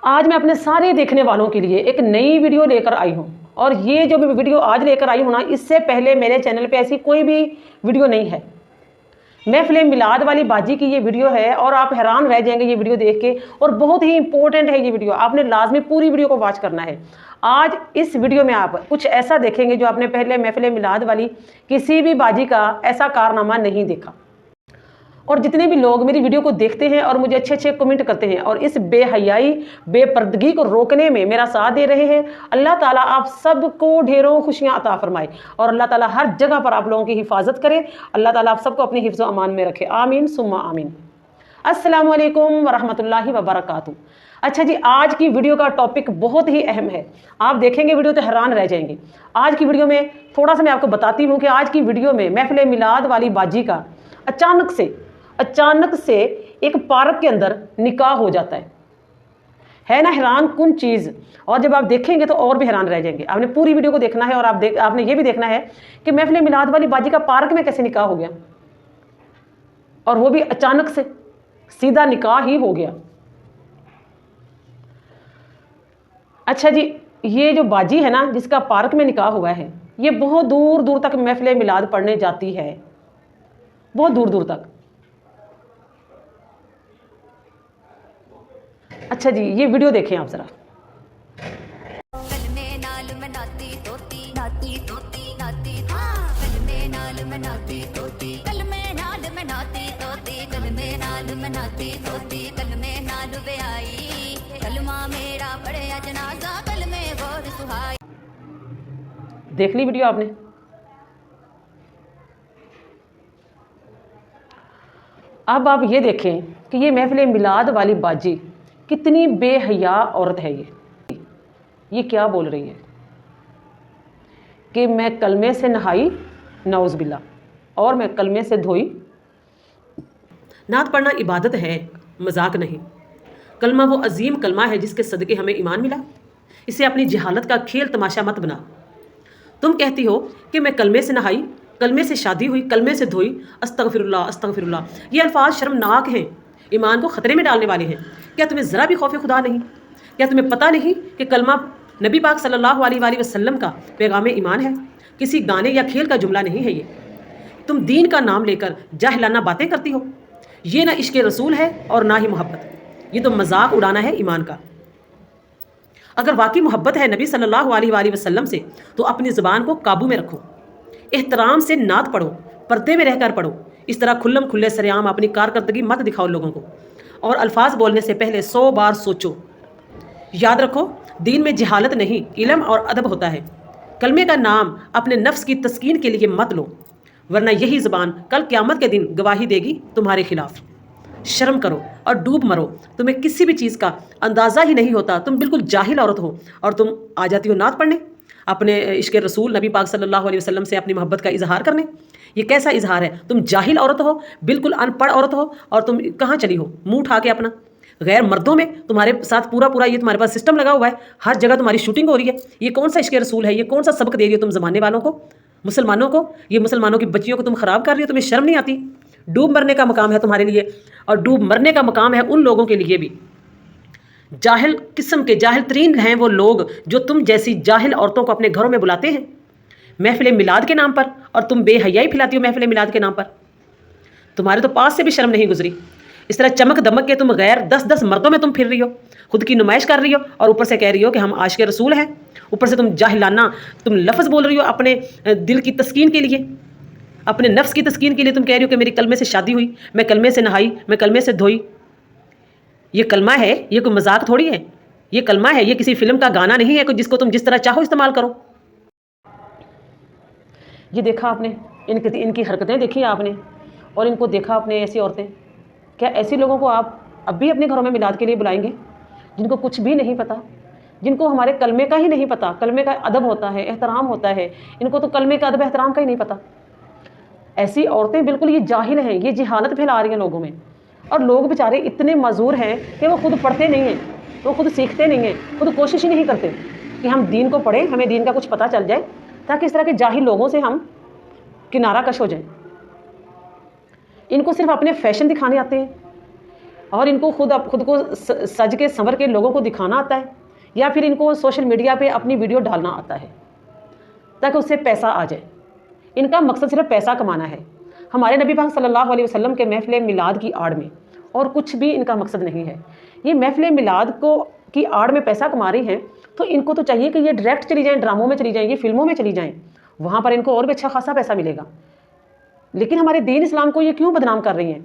आज मैं अपने सारे देखने वालों के लिए एक नई वीडियो लेकर आई हूँ। और ये जो मैं वीडियो आज लेकर आई हूँ ना, इससे पहले मेरे चैनल पे ऐसी कोई भी वीडियो नहीं है। महफिल मिलाद वाली बाजी की ये वीडियो है और आप हैरान रह जाएंगे ये वीडियो देख के। और बहुत ही इंपॉर्टेंट है ये वीडियो, आपने लाजमी पूरी वीडियो को वॉच करना है। आज इस वीडियो में आप कुछ ऐसा देखेंगे जो आपने पहले महफिल मिलाद वाली किसी भी बाजी का ऐसा कारनामा नहीं देखा। और जितने भी लोग मेरी वीडियो को देखते हैं और मुझे अच्छे अच्छे कमेंट करते हैं और इस बेहयाई बेपर्दगी को रोकने में मेरा साथ दे रहे हैं, अल्लाह ताला आप सबको ढेरों खुशियां अता फरमाए और अल्लाह ताला हर जगह पर आप लोगों की हिफाजत करे। अल्लाह ताला आप सबको अपनी हिफ्ज़ व अमान में रखे, आमीन सुम्मा आमीन। अस्सलामु अलैकुम वरहमतुल्लाहि वबरकातुहू। अच्छा जी, आज की वीडियो का टॉपिक बहुत ही अहम है। आप देखेंगे वीडियो तो हैरान रह जाएंगे। आज की वीडियो में थोड़ा सा मैं आपको बताती हूँ कि आज की वीडियो में महफिल मिलाद वाली बाजी का अचानक से एक पार्क के अंदर निकाह हो जाता है ना हैरान कुन चीज़। और जब आप देखेंगे तो और भी हैरान रह जाएंगे। आपने पूरी वीडियो को देखना है और आपने ये भी देखना है कि महफिल मिलाद वाली बाजी का पार्क में कैसे निकाह हो गया, और वो भी अचानक से सीधा निकाह ही हो गया। अच्छा जी, ये जो बाजी है ना जिसका पार्क में निकाह हुआ है, ये बहुत दूर दूर तक महफिल मिलाद पढ़ने जाती है, बहुत दूर दूर तक। अच्छा जी, ये वीडियो देखें आप जरा। देख ली वीडियो आपने? अब आप ये देखें कि ये महफिल मिलाद वाली बाजी कितनी बेहया औरत है। ये क्या बोल रही है कि मैं कलमे से नहाई, नौज़ बिल्ला, और मैं कलमे से धोई। नात पढ़ना इबादत है, मजाक नहीं। कलमा वो अजीम कलमा है जिसके सदके हमें ईमान मिला। इसे अपनी जहालत का खेल तमाशा मत बना। तुम कहती हो कि मैं कलमे से नहाई, कलमे से शादी हुई, कलमे से धोई। अस्तगफिरुल्लाह अस्तगफिरुल्लाह, ये अल्फाज शर्मनाक हैं, ईमान को ख़तरे में डालने वाले हैं। क्या तुम्हें ज़रा भी खौफ खुदा नहीं? क्या तुम्हें पता नहीं कि कलमा नबी पाक सल्लल्लाहु अलैहि वसल्लम का पैगाम ईमान है, किसी गाने या खेल का जुमला नहीं है। ये तुम दीन का नाम लेकर जाहिलाना बातें करती हो। ये ना इश्क रसूल है और ना ही मोहब्बत, ये तो मजाक उड़ाना है ईमान का। अगर वाकई मोहब्बत है नबी सल्लल्लाहु अलैहि वसल्लम से तो अपनी ज़ुबान को काबू में रखो, एहतराम से नात पढ़ो, पर्दे में रहकर पढ़ो। इस तरह खुल्लम खुल्ले सरेआम अपनी कारकर्दगी मत दिखाओ लोगों को, और अल्फाज बोलने से पहले 100 बार सोचो। याद रखो, दीन में जहालत नहीं, इल्म और अदब होता है। कलमे का नाम अपने नफ्स की तस्कीन के लिए मत लो, वरना यही ज़बान कल क़यामत के दिन गवाही देगी तुम्हारे खिलाफ। शर्म करो और डूब मरो, तुम्हें किसी भी चीज़ का अंदाज़ा ही नहीं होता। तुम बिल्कुल जाहिल औरत हो और तुम आ जाती हो नात पढ़ने, अपने इश्क रसूल नबी पाक सल्लल्लाहु अलैहि वसल्लम से अपनी मोहब्बत का इजहार करने। ये कैसा इजहार है? तुम जाहिल औरत हो, बिल्कुल अनपढ़ औरत हो, और तुम कहाँ चली हो मुंह उठा के अपना। गैर मर्दों में तुम्हारे साथ पूरा ये तुम्हारे पास सिस्टम लगा हुआ है, हर जगह तुम्हारी शूटिंग हो रही है। ये कौन सा इश्क रसूल है? ये कौन सा सबक दे रही हो तुम ज़माने वालों को, मुसलमानों को? ये मुसलमानों की बच्चियों को तुम ख़राब कर रही हो, तुम्हें शर्म नहीं आती? डूब मरने का मकाम है तुम्हारे लिए, और डूब मरने का मकाम है उन लोगों के लिए भी। जाहिल किस्म के जाहिल तरीन हैं वो लोग जो तुम जैसी जाहिल औरतों को अपने घरों में बुलाते हैं महफिल मिलाद के नाम पर, और तुम बेहयाई फैलाती हो महफिल मिलाद के नाम पर। तुम्हारे तो पास से भी शर्म नहीं गुजरी। इस तरह चमक दमक के तुम गैर 10 मर्दों में तुम फिर रही हो, खुद की नुमाइश कर रही हो, और ऊपर से कह रही हो कि हम आशिक रसूल हैं। ऊपर से तुम जाहिलाना तुम लफ्ज़ बोल रही हो अपने दिल की तस्कीन के लिए, अपने नफ्स की तस्कीन के लिए। तुम कह रही हो कि मेरी कलमे से शादी हुई, मैं कलमे से नहाई, मैं कलमे से धोई। ये कलमा है, ये कोई मजाक थोड़ी है। ये कलमा है, ये किसी फिल्म का गाना नहीं है जिसको तुम जिस तरह चाहो इस्तेमाल करो। ये देखा आपने, इनकी हरकतें देखी आपने, और इनको देखा आपने ऐसी औरतें। क्या ऐसी लोगों को आप अब भी अपने घरों में मिलाद के लिए बुलाएंगे, जिनको कुछ भी नहीं पता, जिनको हमारे कलमे का ही नहीं पता? कलमे का अदब होता है, एहतराम होता है, इनको तो कलमे का अदब एहतराम का ही नहीं पता। ऐसी औरतें बिल्कुल ये जाहिल हैं, ये जहालत फैला रही हैं लोगों में। और लोग बेचारे इतने मजूर हैं कि वो खुद पढ़ते नहीं हैं, वो खुद सीखते नहीं हैं, खुद कोशिश ही नहीं करते कि हम दीन को पढ़ें, हमें दीन का कुछ पता चल जाए, ताकि इस तरह के जाहिल लोगों से हम किनारा कश हो जाएं। इनको सिर्फ अपने फैशन दिखाने आते हैं, اور ان کو خود کو سج کے سنور کے لوگوں کو دکھانا آتا ہے، یا پھر ان کو سوشل میڈیا پہ اپنی ویڈیو ڈالنا آتا ہے تاکہ اس سے پیسہ آ جائے۔ ان کا مقصد صرف پیسہ کمانا ہے، ہمارے نبی پاک صلی اللہ علیہ وسلم کے محفل میلاد کی آڑ میں، اور کچھ بھی ان کا مقصد نہیں ہے۔ یہ محفل میلاد کی آڑ میں پیسہ کما رہی ہیں، تو ان کو تو چاہیے کہ یہ ڈائریکٹ چلی جائیں، ڈراموں میں چلی جائیں، یہ فلموں میں چلی جائیں، وہاں پر ان کو اور بھی اچھا خاصا پیسہ ملے گا۔ لیکن ہمارے دین اسلام کو یہ کیوں بدنام کر رہی ہیں؟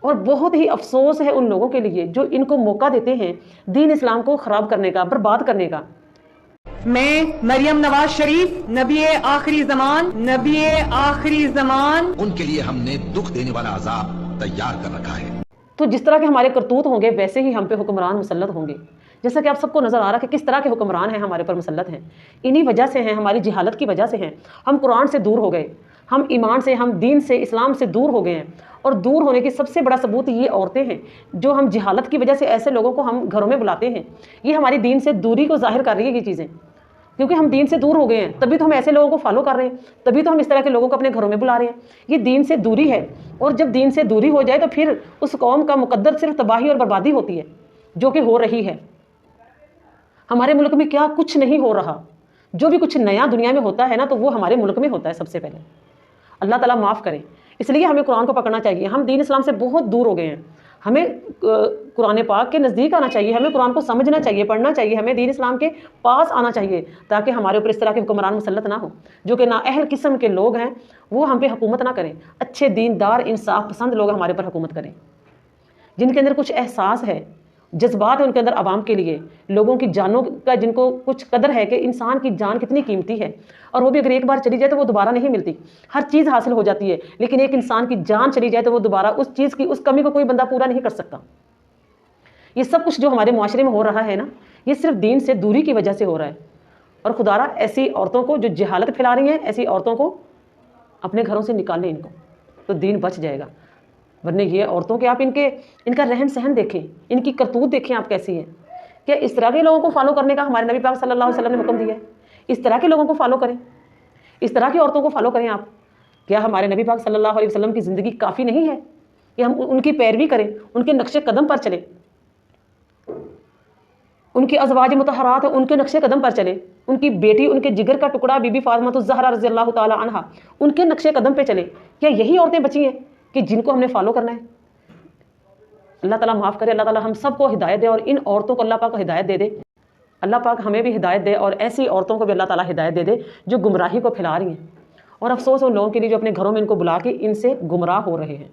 اور بہت ہی افسوس ہے ان لوگوں کے لیے جو ان کو موقع دیتے ہیں دین اسلام کو خراب کرنے کا، برباد کرنے کا۔ میں مریم نواز شریف نبی آخری زمان ان کے لیے ہم نے دکھ دینے والا عذاب تیار کر رکھا ہے۔ تو جس طرح کے ہمارے کرتوت ہوں گے ویسے ہی ہم پہ حکمران مسلط ہوں گے، جیسا کہ آپ سب کو نظر آ رہا ہے کہ کس طرح کے حکمران ہیں ہمارے پر مسلط ہیں۔ انہی وجہ سے ہیں، ہماری جہالت کی وجہ سے ہیں، ہم قرآن سے دور ہو گئے، ہم ایمان سے، ہم دین سے، اسلام سے دور ہو گئے ہیں۔ اور دور ہونے کی سب سے بڑا ثبوت یہ عورتیں ہیں جو ہم جہالت کی وجہ سے ایسے لوگوں کو ہم گھروں میں بلاتے ہیں۔ یہ ہماری دین سے دوری کو ظاہر کر رہی ہے یہ چیزیں، کیونکہ ہم دین سے دور ہو گئے ہیں، تبھی تو ہم ایسے لوگوں کو فالو کر رہے ہیں، تبھی تو ہم اس طرح کے لوگوں کو اپنے گھروں میں بلا رہے ہیں۔ یہ دین سے دوری ہے، اور جب دین سے دوری ہو جائے تو پھر اس قوم کا مقدر صرف تباہی اور بربادی ہوتی ہے، جو کہ ہو رہی ہے۔ ہمارے ملک میں کیا کچھ نہیں ہو رہا، جو بھی کچھ نیا دنیا میں ہوتا ہے نا تو وہ ہمارے ملک میں ہوتا ہے سب سے پہلے۔ اللہ تعالیٰ معاف کرے، اس لیے ہمیں قرآن کو پکڑنا چاہیے۔ ہم دین اسلام سے بہت دور ہو گئے ہیں، ہمیں قرآن پاک کے نزدیک آنا چاہیے، ہمیں قرآن کو سمجھنا چاہیے، پڑھنا چاہیے، ہمیں دین اسلام کے پاس آنا چاہیے، تاکہ ہمارے اوپر اس طرح کے حکمران مسلط نہ ہوں جو کہ نااہل قسم کے لوگ ہیں، وہ ہم پہ حکومت نہ کریں۔ اچھے دیندار انصاف پسند لوگ ہمارے پر حکومت کریں، جن کے اندر کچھ احساس ہے، جذبات ہے ان کے اندر عوام کے لیے، لوگوں کی جانوں کا جن کو کچھ قدر ہے کہ انسان کی جان کتنی قیمتی ہے، اور وہ بھی اگر ایک بار چلی جائے تو وہ دوبارہ نہیں ملتی۔ ہر چیز حاصل ہو جاتی ہے، لیکن ایک انسان کی جان چلی جائے تو وہ دوبارہ اس چیز کی، اس کمی کو کوئی بندہ پورا نہیں کر سکتا۔ یہ سب کچھ جو ہمارے معاشرے میں ہو رہا ہے نا، یہ صرف دین سے دوری کی وجہ سے ہو رہا ہے۔ اور خدارا ایسی عورتوں کو جو جہالت پھیلا رہی ہیں، ایسی عورتوں کو اپنے گھروں سے نکال لیں، ان کو تو دین بچ جائے گا۔ ورنہ یہ عورتوں کے آپ ان کا رہن سہن دیکھیں، ان کی کرتوت دیکھیں آپ کیسی ہیں۔ کیا اس طرح کے لوگوں کو فالو کرنے کا ہمارے نبی پاک صلی اللہ علیہ وسلم نے حکم دیا ہے؟ اس طرح کے لوگوں کو فالو کریں، اس طرح کی عورتوں کو فالو کریں آپ۔ کیا ہمارے نبی پاک صلی اللہ علیہ وسلم کی زندگی کافی نہیں ہے کہ ہم ان کی پیروی کریں، ان کے نقش قدم پر چلیں، ان کی ازواج مطہرات ان کے نقش قدم پر چلیں، ان کی بیٹی، ان کے جگر کا ٹکڑا بی بی فاطمہ الزہرا رضی اللہ تعالی عنہا، ان کے نقش قدم پہ چلیں؟ کیا یہی عورتیں بچی ہیں کہ جن کو ہم نے فالو کرنا ہے؟ اللہ تعالیٰ معاف کرے، اللہ تعالیٰ ہم سب کو ہدایت دے، اور ان عورتوں کو اللہ پاک ہدایت دے دے۔ اللہ پاک ہمیں بھی ہدایت دے، اور ایسی عورتوں کو بھی اللہ تعالیٰ ہدایت دے دے جو گمراہی کو پھیلا رہی ہیں۔ اور افسوس ان لوگوں کے لیے جو اپنے گھروں میں ان کو بلا کے ان سے گمراہ ہو رہے ہیں۔